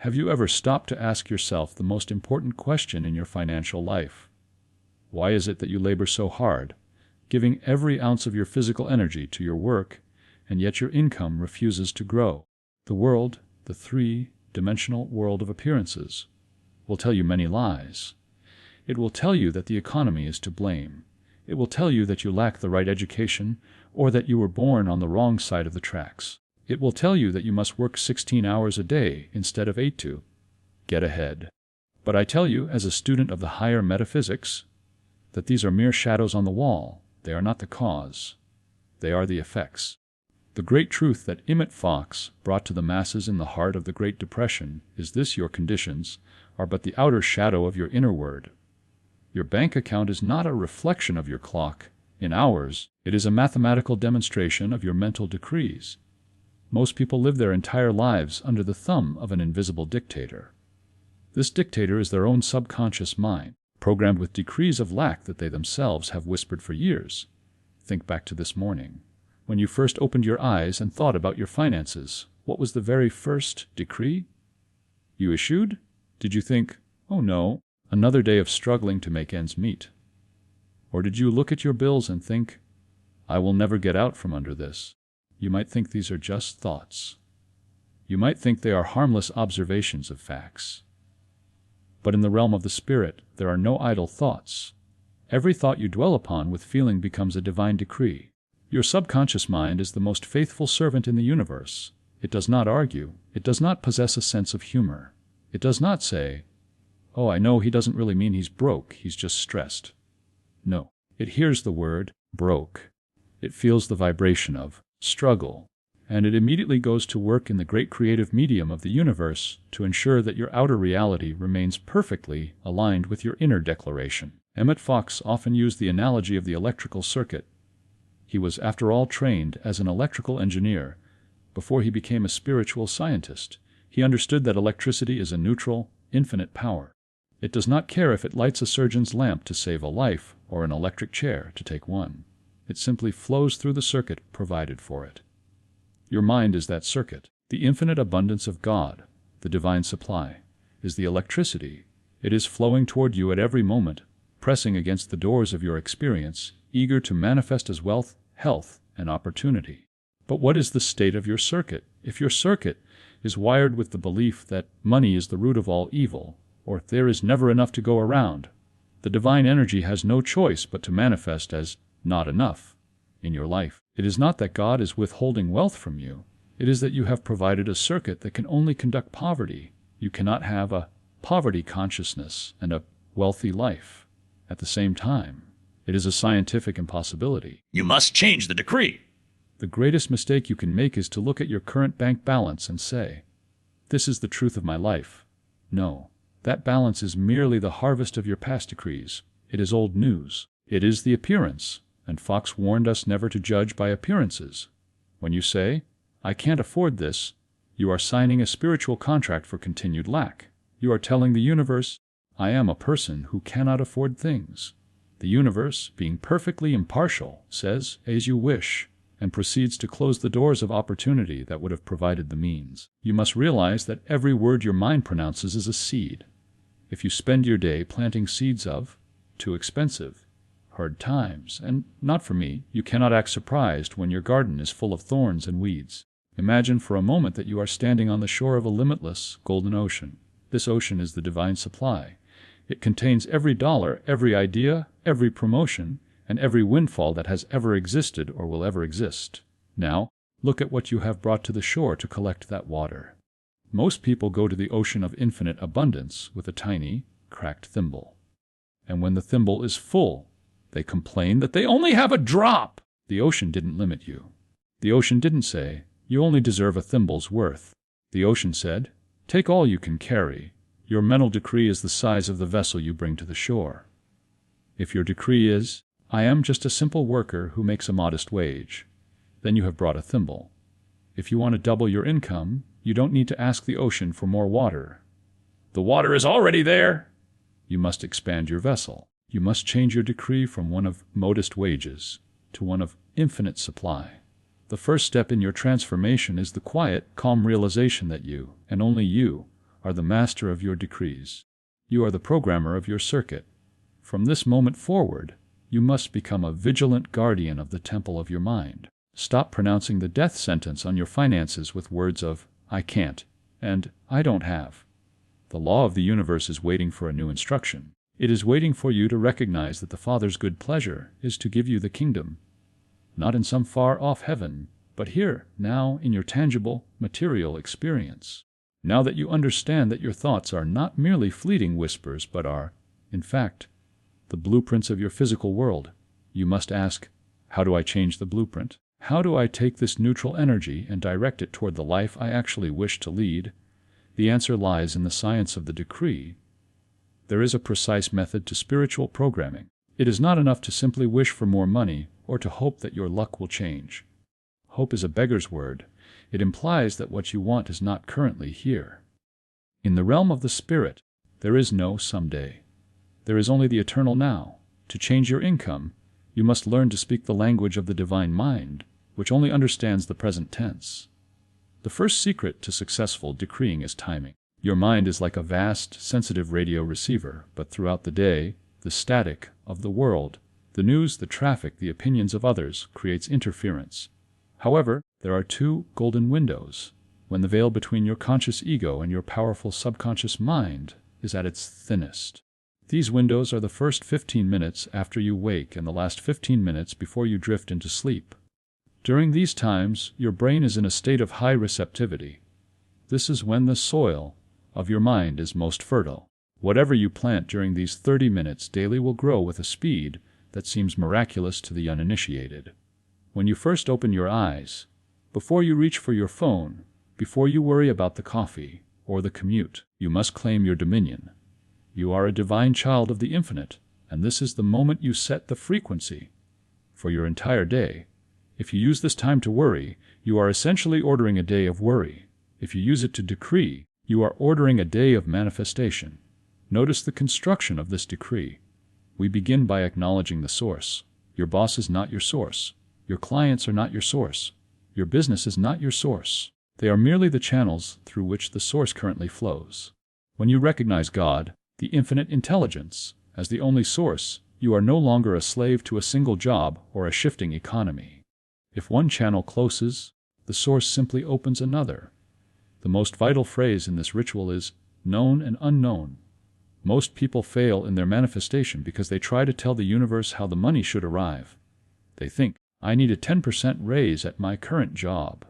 Have you ever stopped to ask yourself the most important question in your financial life? Why is it that you labor so hard, giving every ounce of your physical energy to your work, and yet your income refuses to grow? The world, the three-dimensional world of appearances, will tell you many lies. It will tell you that the economy is to blame. It will tell you that you lack the right education, or that you were born on the wrong side of the tracks. It will tell you that you must work 16 hours a day instead of 8 to get ahead. But I tell you, as a student of the higher metaphysics, that these are mere shadows on the wall. They are not the cause. They are the effects. The great truth that Emmet Fox brought to the masses in the heart of the Great Depression is this: your conditions are but the outer shadow of your inner word. Your bank account is not a reflection of your clock in hours. It is a mathematical demonstration of your mental decrees. Most people live their entire lives under the thumb of an invisible dictator. This dictator is their own subconscious mind, programmed with decrees of lack that they themselves have whispered for years. Think back to this morning. When you first opened your eyes and thought about your finances, what was the very first decree you issued? Did you think, "Oh no, another day of struggling to make ends meet"? Or did you look at your bills and think, "I will never get out from under this"? You might think these are just thoughts. You might think they are harmless observations of facts. But in the realm of the spirit, there are no idle thoughts. Every thought you dwell upon with feeling becomes a divine decree. Your subconscious mind is the most faithful servant in the universe. It does not argue. It does not possess a sense of humor. It does not say, "Oh, I know he doesn't really mean he's broke, he's just stressed." No, it hears the word broke. It feels the vibration of struggle, and it immediately goes to work in the great creative medium of the universe to ensure that your outer reality remains perfectly aligned with your inner declaration. Emmet Fox often used the analogy of the electrical circuit. He was, after all, trained as an electrical engineer before he became a spiritual scientist. He understood that electricity is a neutral, infinite power. It does not care if it lights a surgeon's lamp to save a life or an electric chair to take one. It simply flows through the circuit provided for it. Your mind is that circuit. The infinite abundance of God, the divine supply, is the electricity. It is flowing toward you at every moment, pressing against the doors of your experience, eager to manifest as wealth, health, and opportunity. But what is the state of your circuit? If your circuit is wired with the belief that money is the root of all evil, or there is never enough to go around, the divine energy has no choice but to manifest as not enough in your life. It is not that God is withholding wealth from you. It is that you have provided a circuit that can only conduct poverty. You cannot have a poverty consciousness and a wealthy life at the same time. It is a scientific impossibility. You must change the decree. The greatest mistake you can make is to look at your current bank balance and say, "This is the truth of my life." No, that balance is merely the harvest of your past decrees. It is old news. It is the appearance. And Fox warned us never to judge by appearances. When you say, "I can't afford this," you are signing a spiritual contract for continued lack. You are telling the universe, "I am a person who cannot afford things." The universe, being perfectly impartial, says, "As you wish," and proceeds to close the doors of opportunity that would have provided the means. You must realize that every word your mind pronounces is a seed. If you spend your day planting seeds of "too expensive," "hard times," and "not for me," you cannot act surprised when your garden is full of thorns and weeds. Imagine for a moment that you are standing on the shore of a limitless golden ocean. This ocean is the divine supply. It contains every dollar, every idea, every promotion, and every windfall that has ever existed or will ever exist. Now, look at what you have brought to the shore to collect that water. Most people go to the ocean of infinite abundance with a tiny, cracked thimble. And when the thimble is full, they complain that they only have a drop. The ocean didn't limit you. The ocean didn't say, "You only deserve a thimble's worth." The ocean said, "Take all you can carry. Your mental decree is the size of the vessel you bring to the shore." If your decree is, "I am just a simple worker who makes a modest wage," then you have brought a thimble. If you want to double your income, you don't need to ask the ocean for more water. The water is already there. You must expand your vessel. You must change your decree from one of modest wages to one of infinite supply. The first step in your transformation is the quiet, calm realization that you, and only you, are the master of your decrees. You are the programmer of your circuit. From this moment forward, you must become a vigilant guardian of the temple of your mind. Stop pronouncing the death sentence on your finances with words of, "I can't," and "I don't have." The law of the universe is waiting for a new instruction. It is waiting for you to recognize that the Father's good pleasure is to give you the kingdom, not in some far-off heaven, but here, now, in your tangible, material experience. Now that you understand that your thoughts are not merely fleeting whispers, but are, in fact, the blueprints of your physical world, you must ask, how do I change the blueprint? How do I take this neutral energy and direct it toward the life I actually wish to lead? The answer lies in the science of the decree. There is a precise method to spiritual programming. It is not enough to simply wish for more money or to hope that your luck will change. Hope is a beggar's word. It implies that what you want is not currently here. In the realm of the spirit, there is no someday. There is only the eternal now. To change your income, you must learn to speak the language of the divine mind, which only understands the present tense. The first secret to successful decreeing is timing. Your mind is like a vast, sensitive radio receiver, but throughout the day, the static of the world, the news, the traffic, the opinions of others, creates interference. However, there are two golden windows, when the veil between your conscious ego and your powerful subconscious mind is at its thinnest. These windows are the first 15 minutes after you wake and the last 15 minutes before you drift into sleep. During these times, your brain is in a state of high receptivity. This is when the soil of your mind is most fertile. Whatever you plant during these 30 minutes daily will grow with a speed that seems miraculous to the uninitiated. When you first open your eyes, before you reach for your phone, before you worry about the coffee or the commute, you must claim your dominion. You are a divine child of the infinite, and this is the moment you set the frequency for your entire day. If you use this time to worry, you are essentially ordering a day of worry. If you use it to decree, you are ordering a day of manifestation. Notice the construction of this decree. We begin by acknowledging the source. Your boss is not your source. Your clients are not your source. Your business is not your source. They are merely the channels through which the source currently flows. When you recognize God, the infinite intelligence, as the only source, you are no longer a slave to a single job or a shifting economy. If one channel closes, the source simply opens another. The most vital phrase in this ritual is known and unknown. Most people fail in their manifestation because they try to tell the universe how the money should arrive. They think, I need a 10% raise at my current job.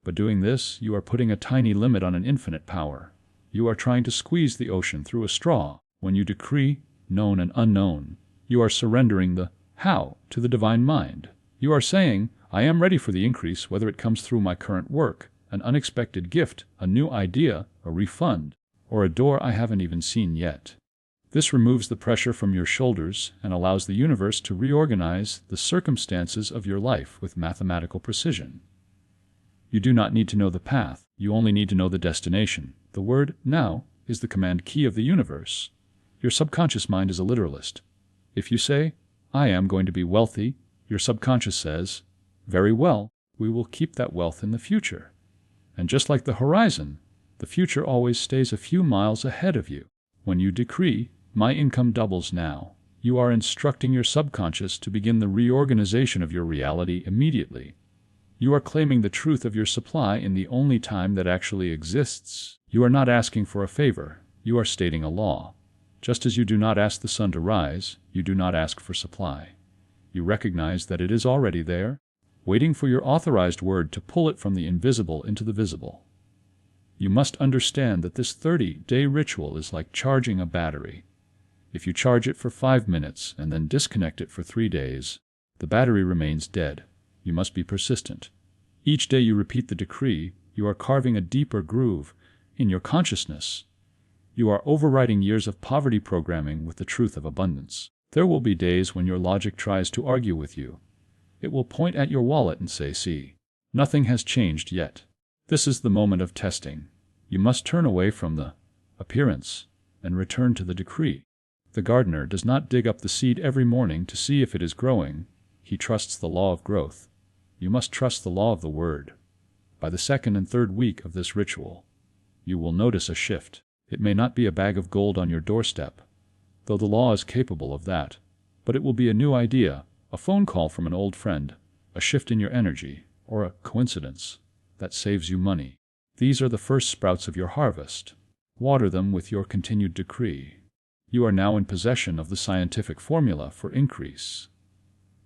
By doing this, you are putting a tiny limit on an infinite power. You are trying to squeeze the ocean through a straw. When you decree known and unknown, you are surrendering the how to the divine mind. You are saying, I am ready for the increase, whether it comes through my current work, an unexpected gift, a new idea, a refund, or a door I haven't even seen yet. This removes the pressure from your shoulders and allows the universe to reorganize the circumstances of your life with mathematical precision. You do not need to know the path, you only need to know the destination. The word now is the command key of the universe. Your subconscious mind is a literalist. If you say, I am going to be wealthy, your subconscious says, very well, we will keep that wealth in the future. And just like the horizon, the future always stays a few miles ahead of you. When you decree, my income doubles now, you are instructing your subconscious to begin the reorganization of your reality immediately. You are claiming the truth of your supply in the only time that actually exists. You are not asking for a favor, you are stating a law. Just as you do not ask the sun to rise, you do not ask for supply. You recognize that it is already there, waiting for your authorized word to pull it from the invisible into the visible. You must understand that this 30-day ritual is like charging a battery. If you charge it for 5 minutes and then disconnect it for 3 days, the battery remains dead. You must be persistent. Each day you repeat the decree, you are carving a deeper groove in your consciousness. You are overriding years of poverty programming with the truth of abundance. There will be days when your logic tries to argue with you. It will point at your wallet and say, see, nothing has changed yet. This is the moment of testing. You must turn away from the appearance and return to the decree. The gardener does not dig up the seed every morning to see if it is growing. He trusts the law of growth. You must trust the law of the word. By the second and third week of this ritual, you will notice a shift. It may not be a bag of gold on your doorstep, though the law is capable of that, but it will be a new idea, a phone call from an old friend, a shift in your energy, or a coincidence that saves you money. These are the first sprouts of your harvest. Water them with your continued decree. You are now in possession of the scientific formula for increase.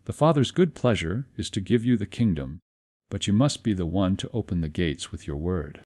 The Father's good pleasure is to give you the kingdom, but you must be the one to open the gates with your word.